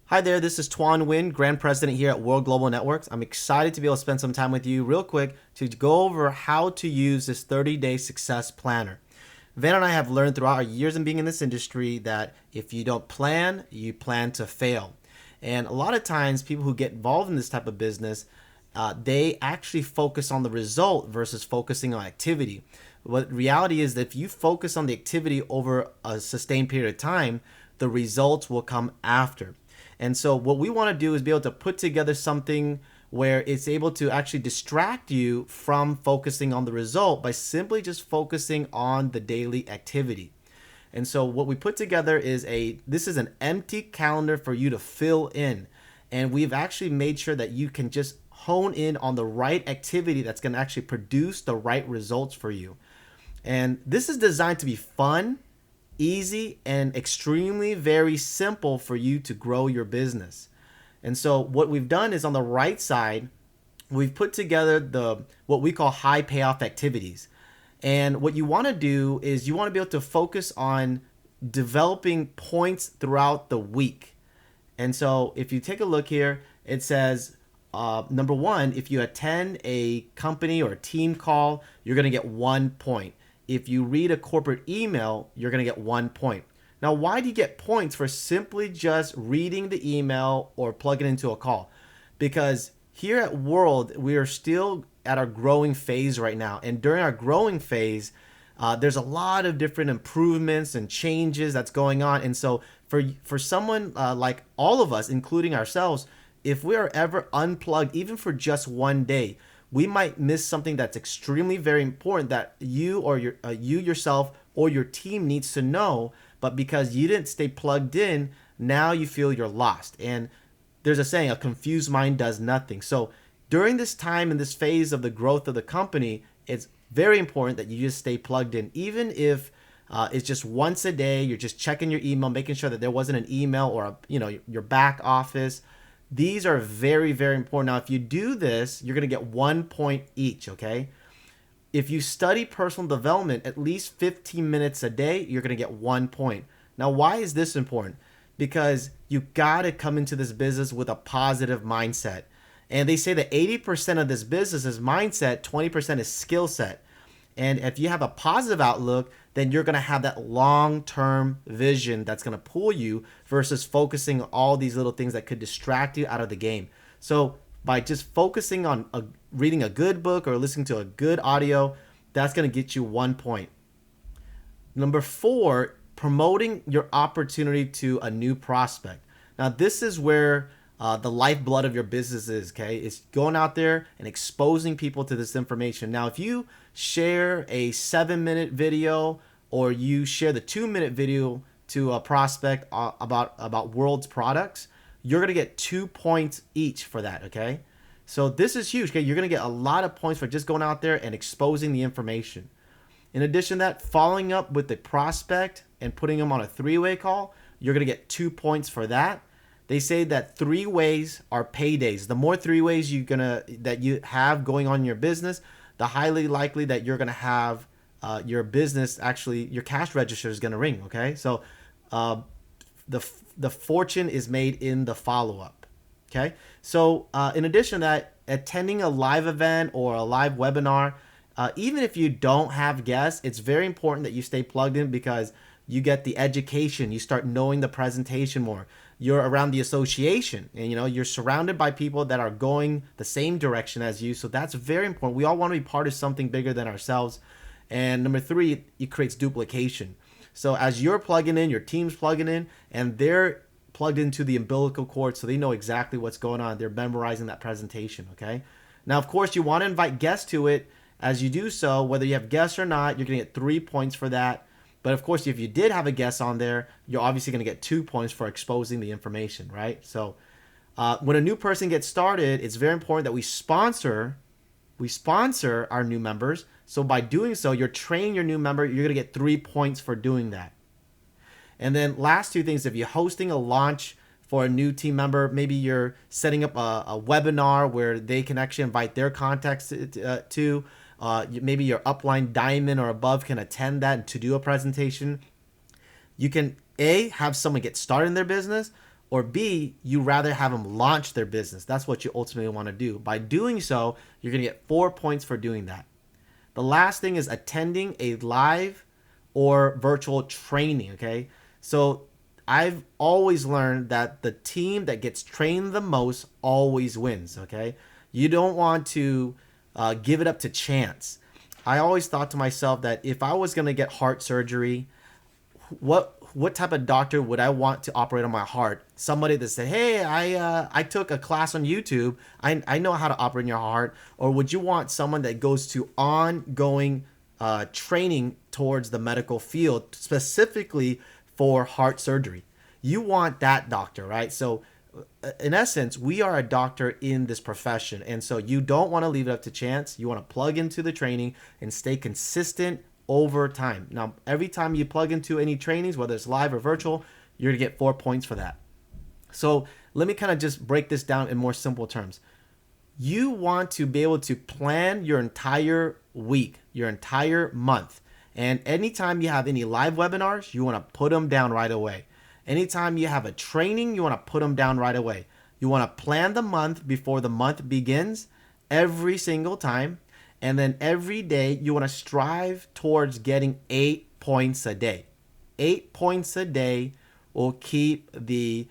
Hi there, this is Tuan Nguyen, Grand President here at World Global Networks. I'm excited to be able to spend some time with you real quick to go over how to use this 30-day success planner. Van and I have learned throughout our years in being in this industry that if you don't plan, you plan to fail. And a lot of times people who get involved in this type of business, they actually focus on the result versus focusing on activity. What reality is that if you focus on the activity over a sustained period of time, the results will come after. And so what we want to do is be able to put together something where it's able to actually distract you from focusing on the result by simply just focusing on the daily activity. And so what we put together is this is an empty calendar for you to fill in. And we've actually made sure that you can just hone in on the right activity that's going to actually produce the right results for you. And this is designed to be fun, easy, and extremely very simple for you to grow your business. And so what we've done is on the right side, we've put together what we call high payoff activities. And what you want to do is you want to be able to focus on developing points throughout the week. And so if you take a look here, it says number one, if you attend a company or a team call, you're going to get 1 point. If you read a corporate email, you're going to get 1 point. Now, why do you get points for simply just reading the email or plugging into a call? Because here at World, we are still at our growing phase right now. And during our growing phase, there's a lot of different improvements and changes that's going on. And so for someone like all of us, including ourselves, if we are ever unplugged, even for just 1 day, we might miss something that's extremely very important that you or you yourself or your team needs to know. But because you didn't stay plugged in, now you feel you're lost. And there's a saying, a confused mind does nothing. So during this time in this phase of the growth of the company, it's very important that you just stay plugged in. Even if it's just once a day, you're just checking your email, making sure that there wasn't an email or your back office. These are very, very important. Now, if you do this, you're going to get 1 point each, okay? If you study personal development at least 15 minutes a day, you're going to get 1 point. Now, why is this important? Because you got to come into this business with a positive mindset. And they say that 80% of this business is mindset, 20% is skill set. And if you have a positive outlook, then you're going to have that long-term vision that's going to pull you versus focusing on all these little things that could distract you out of the game. So by just focusing on reading a good book or listening to a good audio, that's going to get you 1 point. Number 4, promoting your opportunity to a new prospect. Now, this is where the lifeblood of your business is, okay? It's going out there and exposing people to this information. Now, if you share a 7-minute video or you share the 2-minute video to a prospect about World's products, you're going to get 2 points each for that, okay? So this is huge, okay? You're going to get a lot of points for just going out there and exposing the information. In addition to that, following up with the prospect and putting them on a 3-way call, you're going to get 2 points for that. They say that 3 ways are paydays. The more 3 ways that you have going on in your business, the highly likely that you're gonna have your business actually, your cash register is gonna ring. Okay, so the fortune is made in the follow up. Okay, so in addition to that, attending a live event or a live webinar, even if you don't have guests, it's very important that you stay plugged in because you get the education, you start knowing the presentation more. You're around the association and you're surrounded by people that are going the same direction as you. So that's very important. We all want to be part of something bigger than ourselves. And number 3, it creates duplication. So as you're plugging in, your team's plugging in, and they're plugged into the umbilical cord so they know exactly what's going on. They're memorizing that presentation, okay? Now, of course, you want to invite guests to it. As you do so, whether you have guests or not, you're going to get 3 points for that. But of course, if you did have a guest on there, you're obviously going to get 2 points for exposing the information, right? So when a new person gets started, it's very important that we sponsor our new members. So by doing so, you're training your new member. You're going to get 3 points for doing that. And then last 2 things, if you're hosting a launch for a new team member, maybe you're setting up a webinar where they can actually invite their contacts to maybe your upline diamond or above can attend that to do a presentation. You can have someone get started in their business, Or B, you rather have them launch their business. That's what you ultimately want to do. By doing so, you're going to get 4 points for doing that. The last thing is attending a live or virtual training, okay? So I've always learned that the team that gets trained the most always wins, okay? You don't want to give it up to chance. I always thought to myself that if I was going to get heart surgery, what type of doctor would I want to operate on my heart? Somebody that said, "Hey, I took a class on YouTube. I know how to operate on your heart." Or would you want someone that goes to ongoing training towards the medical field, specifically for heart surgery? You want that doctor, right? So in essence, we are a doctor in this profession. And so you don't want to leave it up to chance. You want to plug into the training and stay consistent over time. Now, every time you plug into any trainings, whether it's live or virtual, you're going to get 4 points for that. So let me kind of just break this down in more simple terms. You want to be able to plan your entire week, your entire month. And anytime you have any live webinars, you want to put them down right away. Anytime you have a training, you want to put them down right away. You want to plan the month before the month begins every single time. And then every day you want to strive towards getting 8 points a day. 8 points a day will keep your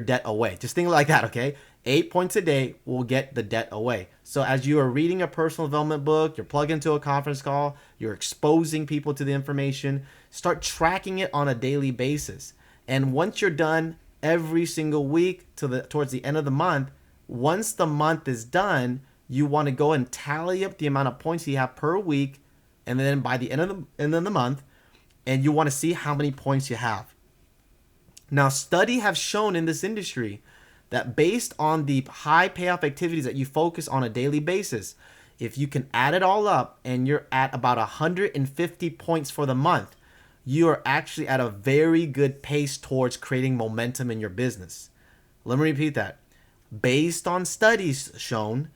debt away. Just think like that, okay? 8 points a day will get the debt away. So as you are reading a personal development book, you're plugged into a conference call, you're exposing people to the information, start tracking it on a daily basis. And once you're done every single week towards the end of the month, once the month is done, you want to go and tally up the amount of points you have per week, and then by the end of the month, and you want to see how many points you have. Now, studies have shown in this industry that based on the high payoff activities that you focus on a daily basis, if you can add it all up and you're at about 150 points for the month, you are actually at a very good pace towards creating momentum in your business. Let me repeat that. Based on studies shown,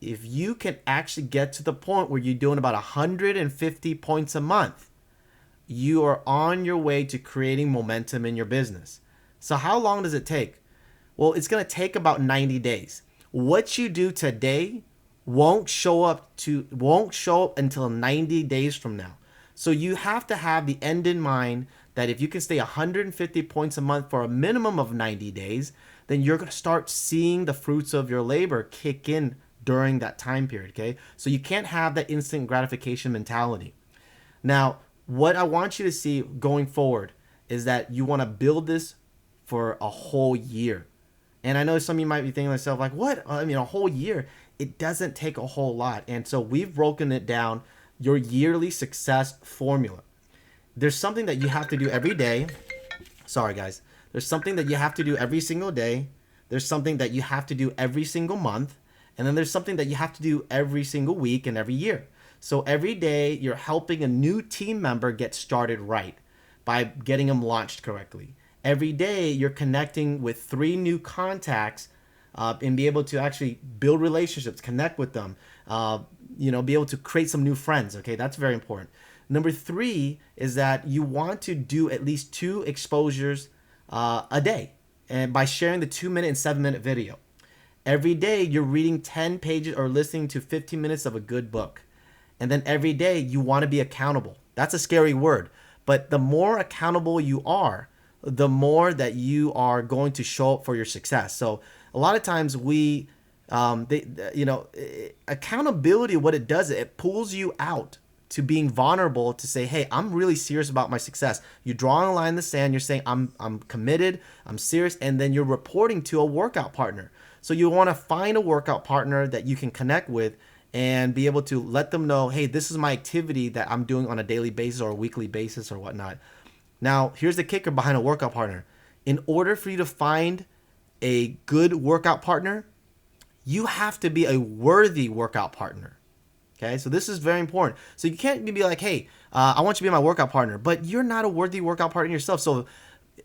if you can actually get to the point where you're doing about 150 points a month, you are on your way to creating momentum in your business. So how long does it take? Well, it's going to take about 90 days. What you do today won't show up until 90 days from now. So you have to have the end in mind that if you can stay 150 points a month for a minimum of 90 days, then you're going to start seeing the fruits of your labor kick in during that time period, okay? So you can't have that instant gratification mentality. Now, what I want you to see going forward is that you want to build this for a whole year. And I know some of you might be thinking to yourself, like, what? I mean, a whole year? It doesn't take a whole lot. And so we've broken it down, your yearly success formula. There's something that you have to do every day. Sorry, guys. There's something that you have to do every single day. There's something that you have to do every single month. And then there's something that you have to do every single week and every year. So every day you're helping a new team member get started right by getting them launched correctly. Every day you're connecting with 3 new contacts and be able to actually build relationships, connect with them, be able to create some new friends. Okay, that's very important. Number 3 is that you want to do at least 2 exposures a day, and by sharing the 2-minute and 7-minute video. Every day you're reading 10 pages or listening to 15 minutes of a good book. And then every day you want to be accountable. That's a scary word, but the more accountable you are, the more that you are going to show up for your success. So a lot of times accountability, what it does, it pulls you out to being vulnerable to say, hey, I'm really serious about my success. You draw a line in the sand, you're saying, I'm committed, I'm serious, and then you're reporting to a workout partner. So you want to find a workout partner that you can connect with and be able to let them know, hey, this is my activity that I'm doing on a daily basis or a weekly basis or whatnot. Now, here's the kicker behind a workout partner. In order for you to find a good workout partner, you have to be a worthy workout partner. Okay, so this is very important. So you can't be like, hey, I want you to be my workout partner, but you're not a worthy workout partner yourself. So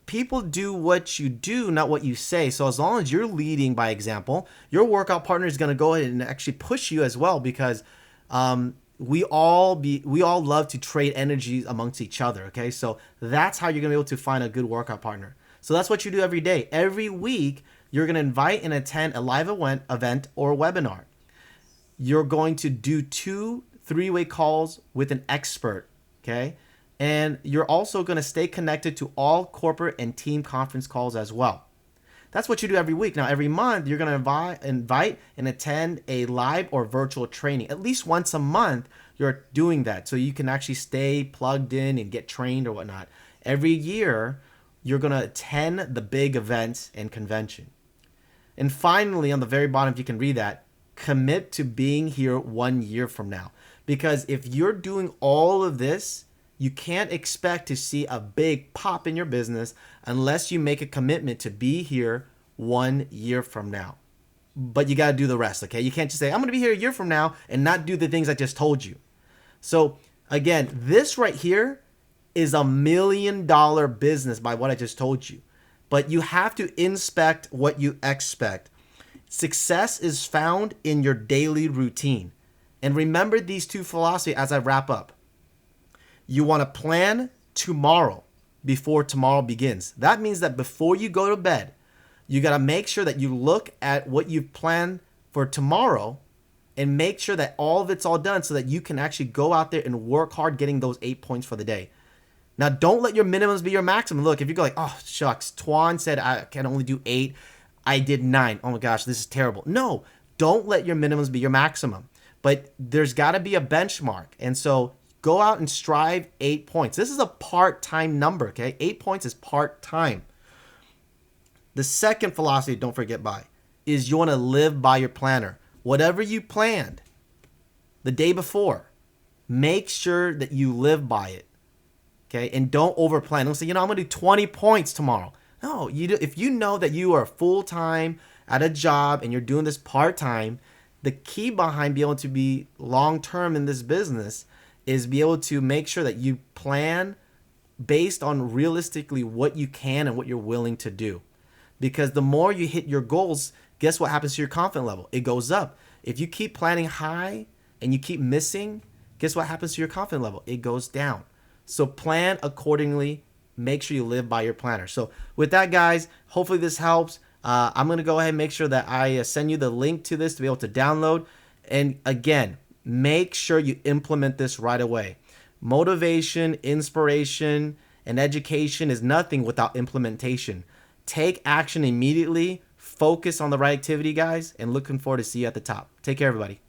people do what you do, not what you say. So as long as you're leading by example, your workout partner is going to go ahead and actually push you as well, because we all love to trade energies amongst each other. Okay, so that's how you're going to be able to find a good workout partner. So that's what you do every day. Every week, you're going to invite and attend a live event or webinar. You're going to do 2 3-way calls with an expert, okay? And you're also going to stay connected to all corporate and team conference calls as well. That's what you do every week. Now, every month, you're going to invite and attend a live or virtual training. At least once a month, you're doing that so you can actually stay plugged in and get trained or whatnot. Every year, you're going to attend the big events and convention. And finally, on the very bottom, if you can read that, commit to being here 1 year from now. Because if you're doing all of this, you can't expect to see a big pop in your business unless you make a commitment to be here 1 year from now. But you got to do the rest, okay? You can't just say, I'm going to be here a year from now and not do the things I just told you. So again, this right here is $1 million business by what I just told you. But you have to inspect what you expect. Success is found in your daily routine. And remember these 2 philosophies as I wrap up. You want to plan tomorrow before tomorrow begins. That means that before you go to bed, you got to make sure that you look at what you've planned for tomorrow and make sure that all of it's all done so that you can actually go out there and work hard getting those 8 points for the day. Now, don't let your minimums be your maximum. Look, if you go like, oh, shucks, Tuan said I can only do 8. I did 9. Oh my gosh, this is terrible. No, don't let your minimums be your maximum. But there's got to be a benchmark. And so go out and strive 8 points. This is a part-time number, okay? 8 points is part-time. The second philosophy, don't forget by, is you want to live by your planner. Whatever you planned the day before, make sure that you live by it, okay? And don't overplan. Don't say, I'm going to do 20 points tomorrow. No, if you know that you are full-time at a job and you're doing this part-time, the key behind being able to be long-term in this business is be able to make sure that you plan based on realistically what you can and what you're willing to do. Because the more you hit your goals, guess what happens to your confidence level? It goes up. If you keep planning high and you keep missing, guess what happens to your confidence level? It goes down. So plan accordingly. Make sure you live by your planner. So with that, guys, hopefully this helps. I'm going to go ahead and make sure that I send you the link to this to be able to download. And again, make sure you implement this right away. Motivation, inspiration, and education is nothing without implementation. Take action immediately. Focus on the right activity, guys, and looking forward to see you at the top. Take care, everybody.